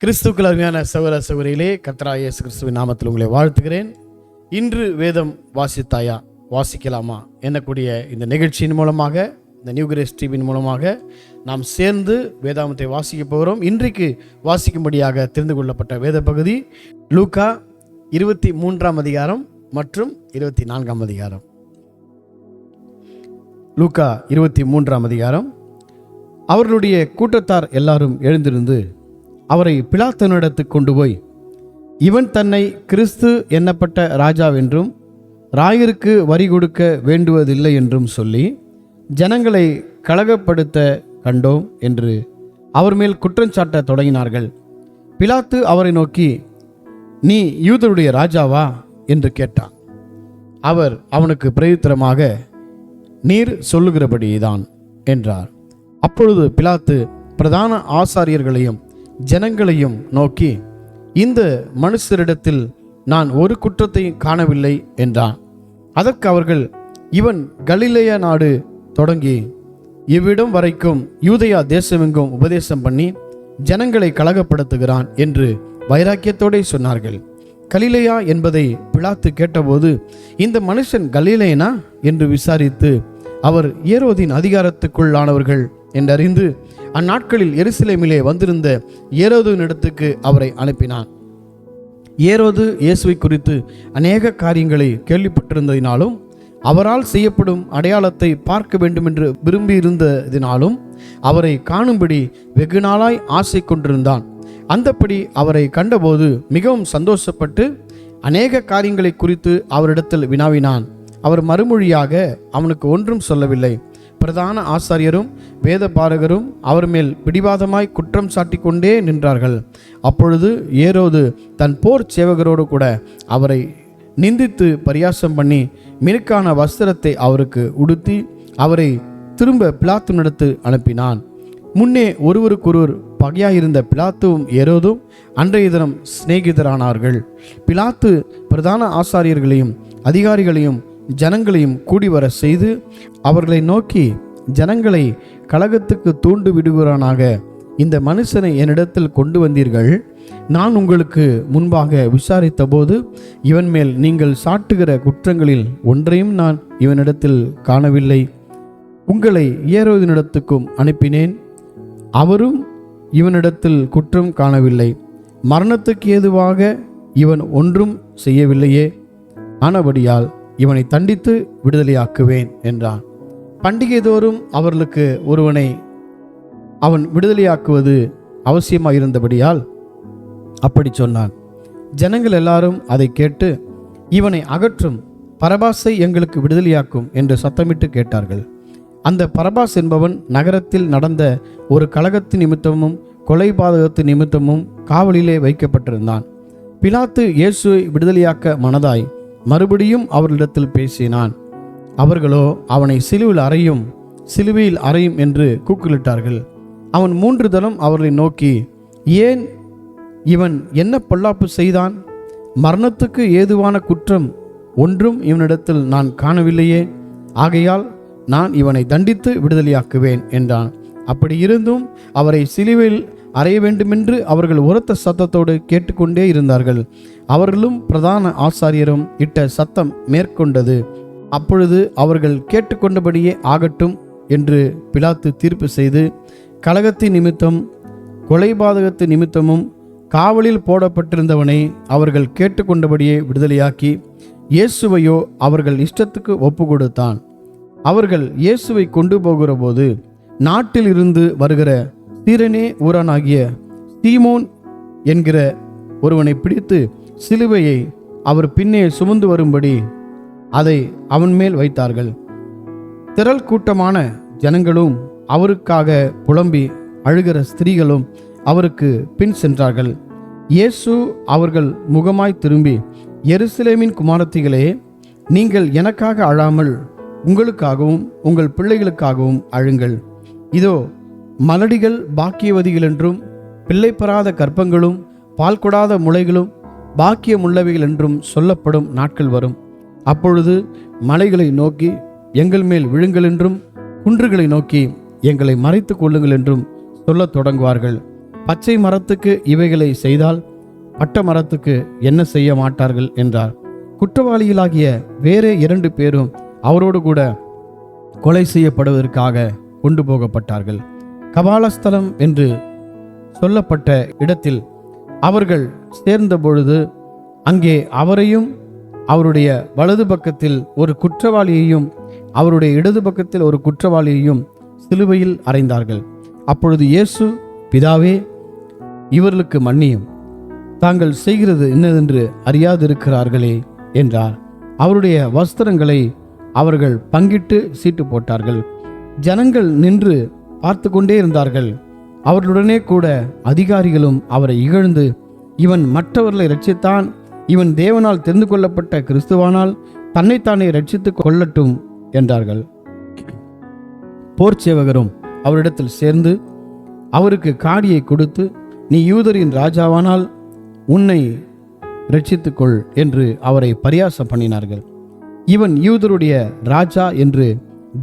கிறிஸ்துவுக்குள் அருமையான சகோதர சகோதரிகளே, கர்த்தராகிய இயேசு கிறிஸ்துவின் நாமத்தில் உங்களை வாழ்த்துகிறேன். இன்று வேதம் வாசித்தாயா, வாசிக்கலாமா என்னக்கூடிய இந்த நிகழ்ச்சியின் மூலமாக, இந்த நியூ கிரேஸ் டிவியின் மூலமாக நாம் சேர்ந்து வேதாமத்தை வாசிக்க போகிறோம். இன்றைக்கு வாசிக்கும்படியாக தெரிந்து கொள்ளப்பட்ட வேத பகுதி லூக்கா 23ஆம் அதிகாரம் மற்றும் 24ஆம் அதிகாரம். லூக்கா 23ஆம் அதிகாரம். அவர்களுடைய கூட்டத்தார் எல்லாரும் எழுந்திருந்து அவரை பிலாத்தனிடத்துக்கு கொண்டு போய், இவன் தன்னை கிறிஸ்து எண்ணப்பட்ட ராஜாவென்றும் ராயருக்கு வரி கொடுக்க வேண்டுவதில்லை என்றும் சொல்லி ஜனங்களை கலகப்படுத்த கண்டோம் என்று அவர் மேல் குற்றஞ்சாட்ட தொடங்கினார்கள். பிலாத்து அவரை நோக்கி, நீ யூதருடைய ராஜாவா என்று கேட்டான். அவர் அவனுக்கு பிரயுத்தரமாக, நீர் சொல்லுகிறபடிதான் என்றார். அப்பொழுது பிலாத்து பிரதான ஆசாரியர்களையும் ஜனங்களையும் நோக்கி, இந்த மனுஷரிடத்தில் நான் ஒரு குற்றத்தை காணவில்லை என்றான். அதற்கு அவர்கள், இவன் கலிலேயா நாடு தொடங்கி இவ்விடம் வரைக்கும் யூதேயா தேசமெங்கும் உபதேசம் பண்ணி ஜனங்களை கலகப்படுத்துகிறான் என்று வைராக்கியத்தோடு சொன்னார்கள். கலிலேயா என்பதை பிலாத்து கேட்டபோது, இந்த மனுஷன் கலிலேயனா என்று விசாரித்து, அவர் ஏரோதின் அதிகாரத்துக்குள்ளானவர்கள் என்றறிந்து அந்நாட்களில் எருசலேமிலே வந்திருந்த ஏரோதினிடத்துக்கு அவரை அனுப்பினான். ஏரோது இயேசுவை குறித்து அநேக காரியங்களை கேள்விப்பட்டிருந்ததினாலும் அவரால் செய்யப்படும் அடையாளத்தை பார்க்க வேண்டுமென்று விரும்பியிருந்ததினாலும் அவரை காணும்படி வெகு நாளாய் ஆசை கொண்டிருந்தான். அந்தப்படி அவரை கண்டபோது மிகவும் சந்தோஷப்பட்டு அநேக காரியங்களை குறித்து அவரிடத்தில் வினாவினான். அவர் மறுமொழியாக அவனுக்கு ஒன்றும் சொல்லவில்லை. பிரதான ஆசாரியரும் வேத பாரகரும் அவர் மேல் பிடிவாதமாய் குற்றம் சாட்டி கொண்டே நின்றார்கள். அப்பொழுது ஏரோது தன் போர் சேவகரோடு கூட அவரை நிந்தித்து பரியாசம் பண்ணி மினுக்கான வஸ்திரத்தை அவருக்கு உடுத்தி அவரை திரும்ப பிலாத்துனிடத்து அனுப்பினான். முன்னே ஒருவருக்கொருவர் பகையாயிருந்த பிலாத்துவும் ஏரோதும் அன்றைய தினம் சிநேகிதரானார்கள். பிலாத்து பிரதான ஆசாரியர்களையும் அதிகாரிகளையும் ஜனங்களையும் கூடிவர செய்து அவர்களை நோக்கி, ஜனங்களை கலகத்துக்கு தூண்டு விடுகிறானாக இந்த மனுஷனை என்னிடத்தில் கொண்டு வந்தீர்கள். நான் உங்களுக்கு முன்பாக விசாரித்த போது இவன் மேல் நீங்கள் சாட்டுகிற குற்றங்களில் ஒன்றையும் நான் இவனிடத்தில் காணவில்லை. உங்களை ஏரோதினிடத்துக்கும் அனுப்பினேன், அவரும் இவனிடத்தில் குற்றம் காணவில்லை. மரணத்துக்கு ஏதுவாக இவன் ஒன்றும் செய்யவில்லையே. ஆனபடியால் இவனை தண்டித்து விடுதலையாக்குவேன் என்றான். பண்டிகை தோறும் அவர்களுக்கு ஒருவனை அவன் விடுதலையாக்குவது அவசியமாயிருந்தபடியால் அப்படி சொன்னான். ஜனங்கள் எல்லாரும் அதை கேட்டு, இவனை அகற்றும், பரபாசை எங்களுக்கு விடுதலையாக்கும் என்று சத்தமிட்டு கேட்டார்கள். அந்த பரபாஸ் என்பவன் நகரத்தில் நடந்த ஒரு கலகத்து நிமித்தமும் கொலைபாதகத்து நிமித்தமும் காவலிலே வைக்கப்பட்டிருந்தான். பிலாத்து இயேசுவை விடுதலையாக்க மனதாய் மறுபடியும் அவர்களிடத்தில் பேசினான். அவர்களோ அவனை சிலுவையில் அறையும் என்று கூக்குலிட்டார்கள். அவன் 3 தரம் அவர்களை நோக்கி, ஏன் இவன் என்ன பொல்லாப்பு செய்தான்? மரணத்துக்கு ஏதுவான குற்றம் ஒன்றும் இவனிடத்தில் நான் காணவில்லையே. ஆகையால் நான் இவனை தண்டித்து விடுதலையாக்குவேன் என்றான். அப்படி இருந்தும் அவரை சிலுவையில் அறைய வேண்டுமென்று அவர்கள் உரத்த சத்தத்தோடு கேட்டுக்கொண்டே இருந்தார்கள். அவர்களும் பிரதான ஆசாரியரும் இட்ட சத்தம் மேற்கொண்டது. அப்பொழுது அவர்கள் கேட்டுக்கொண்டபடியே ஆகட்டும் என்று பிலாத்து தீர்ப்பு செய்து, கலகத்தின் நிமித்தம் கொலைபாதகத்து நிமித்தமும் காவலில் போடப்பட்டிருந்தவனை அவர்கள் கேட்டுக்கொண்டபடியே விடுதலையாக்கி இயேசுவையோ அவர்கள் இஷ்டத்துக்கு ஒப்பு கொடுத்தான். அவர்கள் இயேசுவை கொண்டு போகிற போது நாட்டில் இருந்து வருகிற சீரனே ஊரானாகிய சீமோன் என்கிற ஒருவனை பிடித்து சிலுவையை அவர் பின்னே சுமந்து வரும்படி அதை அவன் மேல் வைத்தார்கள். திரள் கூட்டமான ஜனங்களும் அவருக்காக புலம்பி அழுகிற ஸ்திரீகளும் அவருக்கு பின் சென்றார்கள். இயேசு அவர்கள் முகமாய் திரும்பி, எருசலேமின் குமாரத்திகளே, நீங்கள் எனக்காக அழாமல் உங்களுக்காகவும் உங்கள் பிள்ளைகளுக்காகவும் அழுங்கள். இதோ மலடிகள் பாக்கியவதிகள் என்றும் பிள்ளை பெறாத கற்பங்களும் பால் கொடாத முளைகளும் பாக்கியமுள்ளவைகள் என்றும் சொல்லப்படும் நாட்கள் வரும். அப்பொழுது மலைகளை நோக்கி எங்கள் மேல் விழுங்கள் என்றும் குன்றுகளை நோக்கி எங்களை மறைத்து கொள்ளுங்கள் என்றும் சொல்லத் தொடங்குவார்கள். பச்சை மரத்துக்கு இவைகளை செய்தால் பட்ட மரத்துக்கு என்ன செய்ய மாட்டார்கள் என்றார். குற்றவாளிகளாகிய வேறே 2 பேரும் அவரோடு கூட கொலை செய்யப்படுவதற்காக கொண்டு போகப்பட்டார்கள். கபாலஸ்தலம் என்று சொல்லப்பட்ட இடத்தில் அவர்கள் சேர்ந்த பொழுது அங்கே அவரையும் அவருடைய வலது பக்கத்தில் ஒரு குற்றவாளியையும் அவருடைய இடது பக்கத்தில் ஒரு குற்றவாளியையும் சிலுவையில் அறைந்தார்கள். அப்பொழுது இயேசு, பிதாவே, இவர்களுக்கு மன்னியும், தாங்கள் செய்கிறது என்னதென்று அறியாதிருக்கிறார்களே என்றார். அவருடைய வஸ்திரங்களை அவர்கள் பங்கிட்டு சீட்டு போட்டார்கள். ஜனங்கள் நின்று பார்த்து கொண்டே இருந்தார்கள். அவர்களுடனே கூட அதிகாரிகளும் அவரை இகழ்ந்து, இவன் மற்றவர்களை ரட்சித்தான், இவன் தேவனால் தெரிந்து கொள்ளப்பட்ட கிறிஸ்துவானால் தன்னைத்தானே ரட்சித்துக் கொள்ளட்டும் என்றார்கள். போர்ச்சேவகரும் அவரிடத்தில் சேர்ந்து அவருக்கு காடியை கொடுத்து, நீ யூதரின் ராஜாவானால் உன்னை ரட்சித்துக்கொள் என்று அவரை பரியாசம் பண்ணினார்கள். இவன் யூதருடைய ராஜா என்று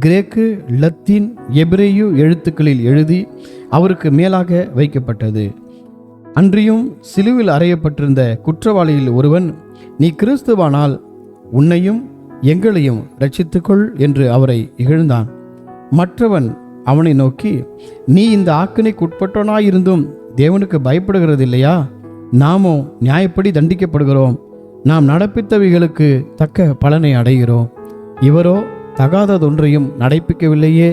கிரேக்கு, லத்தீன், எபிரேயு எழுத்துக்களில் எழுதி அவருக்கு மேலாக வைக்கப்பட்டது. அன்றியும் சிலுவில் அறையப்பட்டிருந்த குற்றவாளியில் ஒருவன், நீ கிறிஸ்துவானால் உன்னையும் எங்களையும் ரட்சித்துக்கொள் என்று அவரை இகழ்ந்தான். மற்றவன் அவனை நோக்கி, நீ இந்த ஆக்கினைக்கு உட்பட்டவனாயிருந்தும் தேவனுக்கு பயப்படுகிறது இல்லையா? நாமோ நியாயப்படி தண்டிக்கப்படுகிறோம். நாம் நடப்பித்தவைகளுக்கு தக்க பலனை அடைகிறோம். இவரோ தகாததொன்றையும் நடப்பிக்கவில்லையே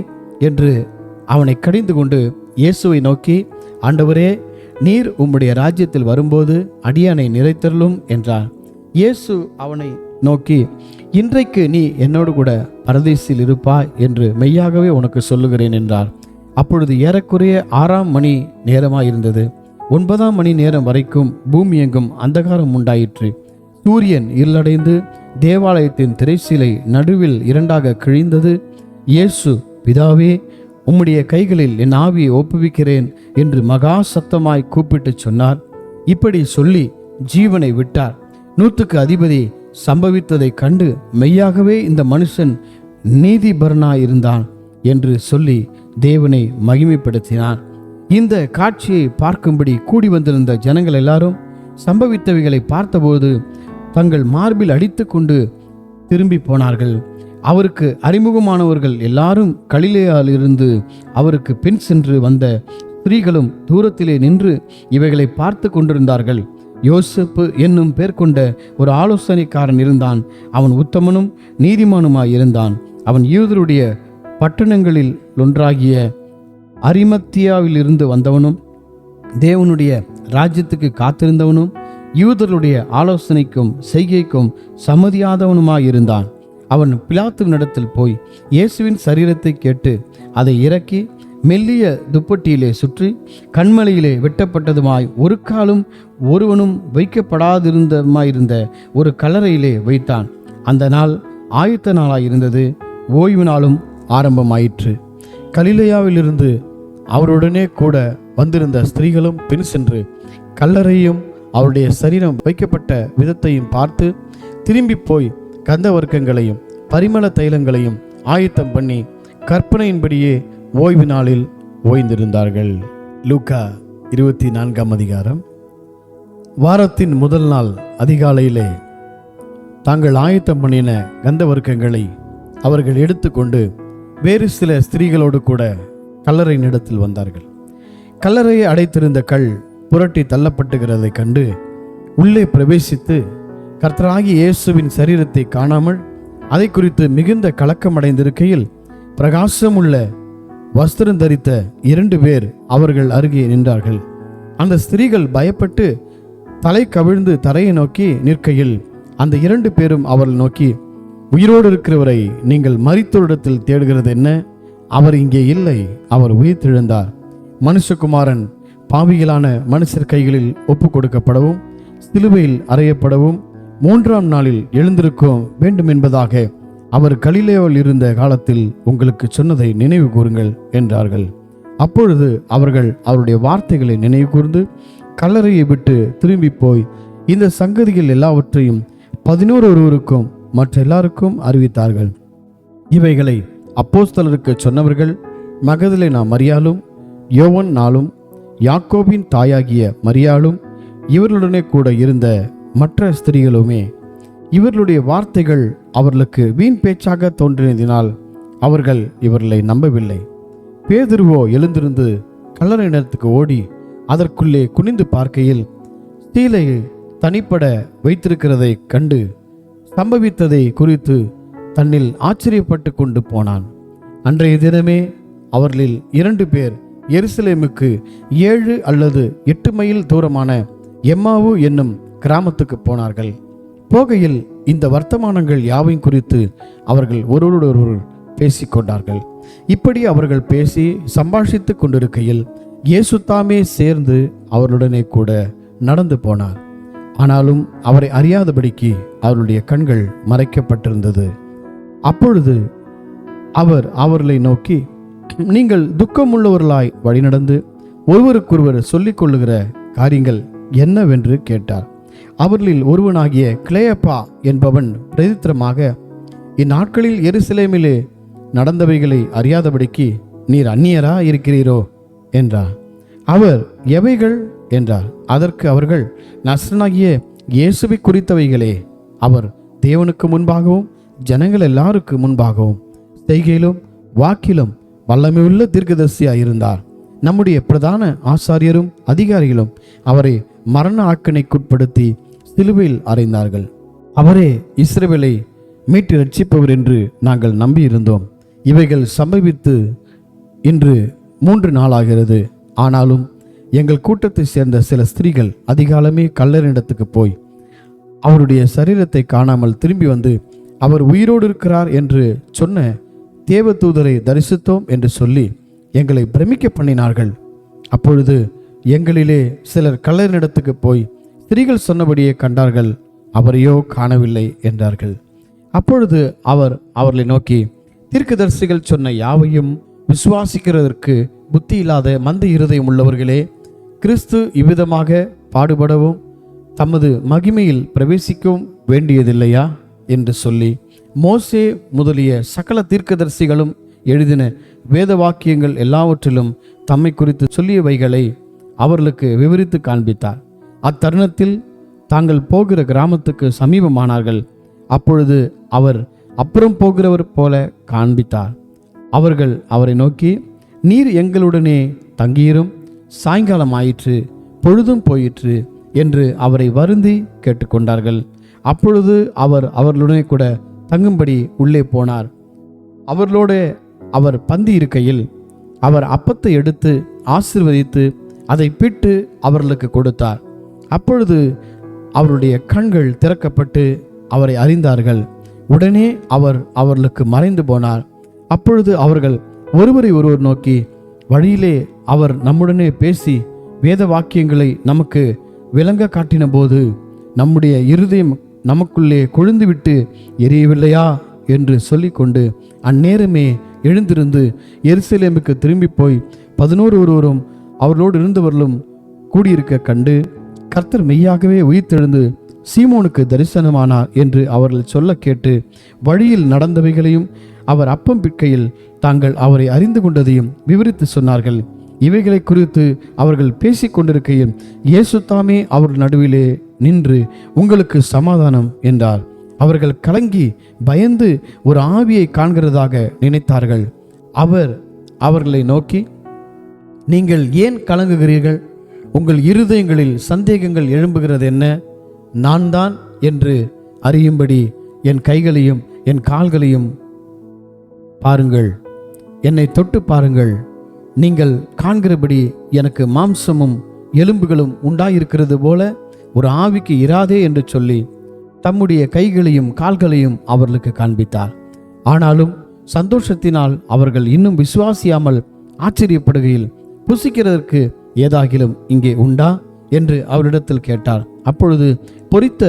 என்று அவனை கடிந்து கொண்டு இயேசுவை நோக்கி, ஆண்டவரே, நீர் உம்முடைய ராஜ்யத்தில் வரும்போது அடியானை நிறைத்தருளும் என்றார். இயேசு அவனை நோக்கி, இன்றைக்கு நீ என்னோடு கூட பரதீசில் இருப்பாய் என்று மெய்யாகவே உனக்கு சொல்லுகிறேன் என்றார். அப்பொழுது ஏறக்குறைய 6ஆம் மணி நேரமாயிருந்தது. 9ஆம் மணி நேரம் வரைக்கும் பூமி எங்கும் அந்தகாரம் உண்டாயிற்று. சூரியன் இருளடைந்து தேவாலயத்தின் திரைச்சீலை நடுவில் 2ஆக கிழிந்தது. இயேசு, பிதாவே, உம்முடைய கைகளில் என் ஆவியை ஒப்புவிக்கிறேன் என்று மகா சத்தமாய் கூப்பிட்டு சொன்னார். இப்படி சொல்லி ஜீவனை விட்டார். 100க்கு அதிபதி சம்பவித்ததை கண்டு, மெய்யாகவே இந்த மனுஷன் நீதிபரனாயிருந்தான் என்று சொல்லி தேவனை மகிமைப்படுத்தினார். இந்த காட்சியை பார்க்கும்படி கூடி வந்திருந்த ஜனங்கள் எல்லாரும் சம்பவித்தவைகளை பார்த்தபோது தங்கள் மார்பில் அடித்து கொண்டு திரும்பி போனார்கள். அவருக்கு அறிமுகமானவர்கள் எல்லாரும் கலிலேயாவிலிருந்து அவருக்கு பின் சென்று வந்த ஸ்திரீகளும் தூரத்திலே நின்று இவைகளை பார்த்து கொண்டிருந்தார்கள். யோசேப்பு என்னும் பேர் கொண்ட ஒரு ஆலோசனைக்காரன் இருந்தான். அவன் உத்தமனும் நீதிமானுமாய் இருந்தான். அவன் யூதருடைய பட்டணங்களில் ஒன்றாகிய அரிமத்தியாவிலிருந்து வந்தவனும் தேவனுடைய ராஜ்யத்துக்கு காத்திருந்தவனும் யூதருடைய ஆலோசனைக்கும் செய்கைக்கும் சம்மதியாதவனுமாயிருந்தான். அவன் பிலாத்துவினிடத்தில் போய் இயேசுவின் சரீரத்தை கேட்டு அதை இறக்கி மெல்லிய துப்பட்டியிலே சுற்றி கண்மலையிலே வெட்டப்பட்டதுமாய் ஒரு காலும் ஒருவனும் வைக்கப்படாதிருந்தமாயிருந்த ஒரு கல்லறையிலே வைத்தான். அந்த நாள் ஆயத்த நாளாயிருந்தது. ஓய்வு நாளும் ஆரம்பமாயிற்று. கலிலேயாவிலிருந்து அவருடனே கூட வந்திருந்த ஸ்திரீகளும் பின் சென்று கல்லறையும் அவருடைய சரீரம் வைக்கப்பட்ட விதத்தையும் பார்த்து திரும்பி போய் கந்த வர்க்கங்களையும் பரிமள தைலங்களையும் ஆயத்தம் பண்ணி கற்பனையின்படியே ஓய்வு நாளில் ஓய்ந்திருந்தார்கள். லூக்கா 24ஆம் அதிகாரம். வாரத்தின் முதல் நாள் அதிகாலையிலே தாங்கள் ஆயத்தம் பண்ணின கந்த வர்க்கங்களை அவர்கள் எடுத்துக்கொண்டு வேறு சில ஸ்திரீகளோடு கூட கல்லறையின் இடத்தில் வந்தார்கள். கல்லறையை அடைத்திருந்த கல் புரட்டி தள்ளப்பட்டுகிறதை கண்டு உள்ளே பிரவேசித்து கர்த்தராகிய இயேசுவின் சரீரத்தை காணாமல் அதை குறித்து மிகுந்த கலக்கமடைந்திருக்கையில் பிரகாசமுள்ள வஸ்திரம் தரித்த 2 பேர் அவர்கள் அருகே நின்றார்கள். அந்த ஸ்திரீகள் பயப்பட்டு தலை கவிழ்ந்து தரையை நோக்கி நிற்கையில் அந்த 2 பேரும் அவர்கள் நோக்கி, உயிரோடு இருக்கிறவரை நீங்கள் மரித்தோரிடத்தில் தேடுகிறது என்ன? அவர் இங்கே இல்லை, அவர் உயிர்த்தெழுந்தார். மனுஷகுமாரன் பாவிகளான மனுஷர் கைகளில் ஒப்பு கொடுக்கப்படவும் சிலுவையில் அறையப்படவும் 3ஆம் நாளில் எழுந்திருக்க வேண்டும் என்பதாக அவர் கலிலேயாவில் இருந்த காலத்தில் உங்களுக்கு சொன்னதை நினைவு கூறுங்கள் என்றார்கள். அப்பொழுது அவர்கள் அவருடைய வார்த்தைகளை நினைவு கூர்ந்து கல்லறையை விட்டு திரும்பி போய் இந்த சங்கதிகள் எல்லாவற்றையும் 11 ஒருவருக்கும் மற்ற எல்லாருக்கும் அறிவித்தார்கள். இவைகளை அப்போஸ்தலருக்கு சொன்னவர்கள் மகதலேனா மரியாளும் யோவான் நாளும் யாக்கோபின் தாயாகிய மரியாளும் இவர்களுடனே கூட இருந்த மற்ற ஸ்திரீகளுமே. இவர்களுடைய வார்த்தைகள் அவர்களுக்கு வீண் பேச்சாக தோன்றினதினால் அவர்கள் இவர்களை நம்பவில்லை. பேதுருவோ எழுந்திருந்து கல்லறையிடத்துக்கு ஓடி அதற்குள்ளே குனிந்து பார்க்கையில் ஸ்தீலையை தனிப்பட வைத்திருக்கிறதை கண்டு சம்பவித்ததை குறித்து தன்னில் ஆச்சரியப்பட்டு கொண்டு போனான். அன்றைய தினமே அவர்களில் 2 பேர் எருசலேமுக்கு 7 அல்லது 8 மைல் தூரமான எம்மாவு என்னும் கிராமத்துக்கு போனார்கள். போகையில் இந்த வர்த்தமானங்கள் யாவையும் குறித்து அவர்கள் ஒருவரோடொருவர் பேசிக்கொண்டார்கள். இப்படி அவர்கள் பேசி சம்பாஷித்து கொண்டிருக்கையில் இயேசு தாமே சேர்ந்து அவர்களுடனே கூட நடந்து போனார். ஆனாலும் அவரை அறியாதபடிக்கு அவருடைய கண்கள் மறைக்கப்பட்டிருந்தது. அப்பொழுது அவர் அவர்களை நோக்கி, நீங்கள் துக்கமுள்ளவர்களாய் வழிநடந்து ஒருவருக்கொருவர் சொல்லிக் கொள்ளுகிற காரியங்கள் என்னவென்று கேட்டார். அவர்களில் ஒருவனாகிய கிளேயப்பா என்பவன் பிரதித்திரமாக, இந்நாட்களில் எருசலேமிலே நடந்தவைகளை அறியாதபடிக்கு நீர் அந்நியரா இருக்கிறீரோ என்றார். அவர் எவைகள் என்றார். அதற்கு அவர்கள், நசரனாகிய இயேசுவை குறித்தவைகளே. அவர் தேவனுக்கு முன்பாகவும் ஜனங்கள் எல்லாருக்கு முன்பாகவும் செய்கையிலும் வாக்கிலும் வல்லமையுள்ள தீர்க்கதரிசியாய் இருந்தார். நம்முடைய பிரதான ஆசாரியரும் அதிகாரிகளும் அவரை மரண ஆக்கினைக்குட்படுத்தி சிலுவையில் அறைந்தார்கள். அவரே இஸ்ரவேலை மீட்டு ரட்சிப்பவர் என்று நாங்கள் நம்பியிருந்தோம். இவைகள் சம்பவித்து இன்று 3 நாளாகிறது. ஆனாலும் எங்கள் கூட்டத்தை சேர்ந்த சில ஸ்திரீகள் அதிகாலமே கல்லறையிடத்துக்கு போய் அவருடைய சரீரத்தை காணாமல் திரும்பி வந்து, அவர் உயிரோடு இருக்கிறார் என்று சொன்ன தேவதூதரை தரிசித்தோம் என்று சொல்லி எங்களை பிரமிக்க பண்ணினார்கள். அப்பொழுது எங்களிலே சிலர் கல்லறையிடத்துக்கு போய் ஸ்திரீகள் சொன்னபடியே கண்டார்கள், அவரையோ காணவில்லை என்றார்கள். அப்பொழுது அவர் அவர்களை நோக்கி, தீர்க்கதரிசிகள் சொன்ன யாவையும் விசுவாசிக்கிறதற்கு புத்தி இல்லாத மந்த இருதயம் உள்ளவர்களே, கிறிஸ்து இவ்விதமாக பாடுபடவும் தமது மகிமையில் பிரவேசிக்கவும் வேண்டியதில்லையா என்று சொல்லி மோசே முதலிய சகல தீர்க்கதரிசிகளும் எழுதின வேத வாக்கியங்கள் எல்லாவற்றிலும் தம்மை குறித்து சொல்லியவைகளை அவர்களுக்கு விவரித்து காண்பித்தார். அத்தருணத்தில் தாங்கள் போகிற கிராமத்துக்கு சமீபமானார்கள். அப்பொழுது அவர் அப்புறம் போகிறவர் போல காண்பித்தார். அவர்கள் அவரை நோக்கி, நீர் எங்களுடனே தங்கியிரும், சாயங்காலம் ஆயிற்று, பொழுதும் போயிற்று என்று அவரை வருந்தி கேட்டுக்கொண்டார்கள். அப்பொழுது அவர் அவர்களுடனே கூட தங்கும்படி உள்ளே போனார். அவர்களோட அவர் பந்தி இருக்கையில் அவர் அப்பத்தை எடுத்து ஆசீர்வதித்து அதை பிட்டு அவர்களுக்கு கொடுத்தார். அப்பொழுது அவருடைய கண்கள் திறக்கப்பட்டு அவரை அறிந்தார்கள். உடனே அவர் அவர்களுக்கு மறைந்து போனார். அப்பொழுது அவர்கள் ஒருவரை ஒருவர் நோக்கி, வழியிலே அவர் நம்முடனே பேசி வேத வாக்கியங்களை நமக்கு விளங்க காட்டின போது நம்முடைய இருதயம் நமக்குள்ளே கொழுந்துவிட்டு எரியவில்லையா என்று சொல்லிக்கொண்டு அந்நேரமே எழுந்திருந்து எருசலேமுக்கு திரும்பி போய் 11 ஒருவரும் அவர்களோடு இருந்தவர்களும் கூடியிருக்க கண்டு, கர்த்தர் மெய்யாகவே உயிர்த்தெழுந்து சீமோனுக்கு தரிசனமானார் என்று அவர்கள் சொல்ல கேட்டு வழியில் நடந்தவைகளையும் அவர் அப்பம் பிற்கையில் தாங்கள் அவரை அறிந்து கொண்டதையும் விவரித்து சொன்னார்கள். இவைகளை குறித்து அவர்கள் பேசிக்கொண்டிருக்கையில் இயேசு தாமே அவர் நடுவிலே நின்று, உங்களுக்கு சமாதானம் என்றார். அவர்கள் கலங்கி பயந்து ஒரு ஆவியை காண்கிறதாக நினைத்தார்கள். அவர் அவர்களை நோக்கி, நீங்கள் ஏன் கலங்குகிறீர்கள்? உங்கள் இருதயங்களில் சந்தேகங்கள் எழும்புகிறது என்ன? நான் தான் என்று அறியும்படி என் கைகளையும் என் கால்களையும் பாருங்கள், என்னை தொட்டு பாருங்கள். நீங்கள் காண்கிறபடி எனக்கு மாம்சமும் எலும்புகளும் உண்டாயிருக்கிறது போல ஒரு ஆவிக்கு இராதே என்று சொல்லி தம்முடைய கைகளையும் கால்களையும் அவர்களுக்கு காண்பித்தார். ஆனாலும் சந்தோஷத்தினால் அவர்கள் இன்னும் விசுவாசியாமல் ஆச்சரியப்படுகையில், புசிக்கிறதற்கு ஏதாகிலும் இங்கே உண்டா என்று அவரிடத்தில் கேட்டார். அப்பொழுது பொரித்த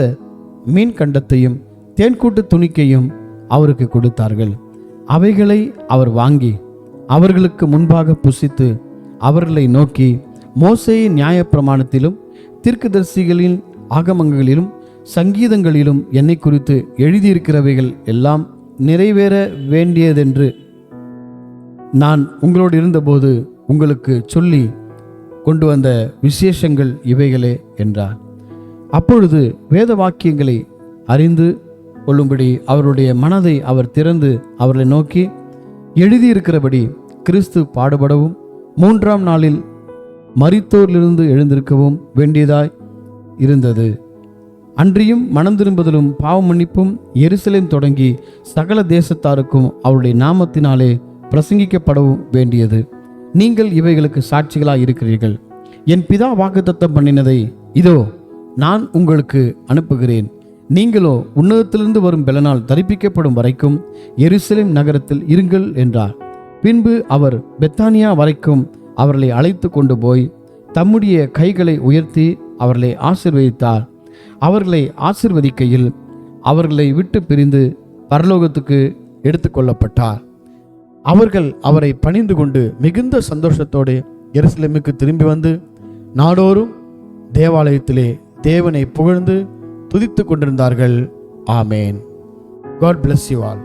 மீன் கண்டத்தையும் தேன்கூட்டு துணிக்கையும் அவருக்கு கொடுத்தார்கள். அவைகளை அவர் வாங்கி அவர்களுக்கு முன்பாக புசித்து அவர்களை நோக்கி, மோசேயின் நியாயப்பிரமாணத்திலும் தீர்க்கதரிசிகளின் ஆகமங்களிலும் சங்கீதங்களிலும் என்னை குறித்து எழுதியிருக்கிறவைகள் எல்லாம் நிறைவேற வேண்டியதென்று நான் உங்களோடு இருந்தபோது உங்களுக்கு சொல்லி கொண்டு வந்த விசேஷங்கள் இவைகளே என்றார். அப்பொழுது வேத வாக்கியங்களை அறிந்து கொள்ளும்படி அவருடைய மனதை அவர் திறந்து அவர்களை நோக்கி, எழுதியிருக்கிறபடி கிறிஸ்து பாடுபடவும் 3ஆம் நாளில் மரித்தோரிலிருந்து எழுந்திருக்கவும் வேண்டியதாய் இருந்தது. அன்றியும் மனம் திரும்புதலும் பாவ மன்னிப்பும் எருசலேம் தொடங்கி சகல தேசத்தாருக்கும் அவருடைய நாமத்தினாலே பிரசங்கிக்கப்படவும் வேண்டியது. நீங்கள் இவைகளுக்கு சாட்சிகளாய் இருக்கிறீர்கள். என் பிதா வாக்குத்தத்தம் பண்ணினதை இதோ நான் உங்களுக்கு அனுப்புகிறேன். நீங்களோ உன்னதத்திலிருந்து வரும் பெலனால் தரிப்பிக்கப்படும் வரைக்கும் எருசலேம் நகரத்தில் இருங்கள் என்றார். பின்பு அவர் பெத்தானியா வரைக்கும் அவர்களை அழைத்து கொண்டு போய் தம்முடைய கைகளை உயர்த்தி அவர்களை ஆசீர்வதித்தார். அவர்களை ஆசீர்வதிக்கையில் அவர்களை விட்டு பிரிந்து பரலோகத்துக்கு எடுத்துக்கொள்ளப்பட்டார். அவர்கள் அவரை பணிந்து கொண்டு மிகுந்த சந்தோஷத்தோடு எருசலேமுக்கு திரும்பி வந்து நாடோறும் தேவாலயத்திலே தேவனை புகழ்ந்து துதித்து கொண்டிருந்தார்கள். ஆமேன். God bless you all.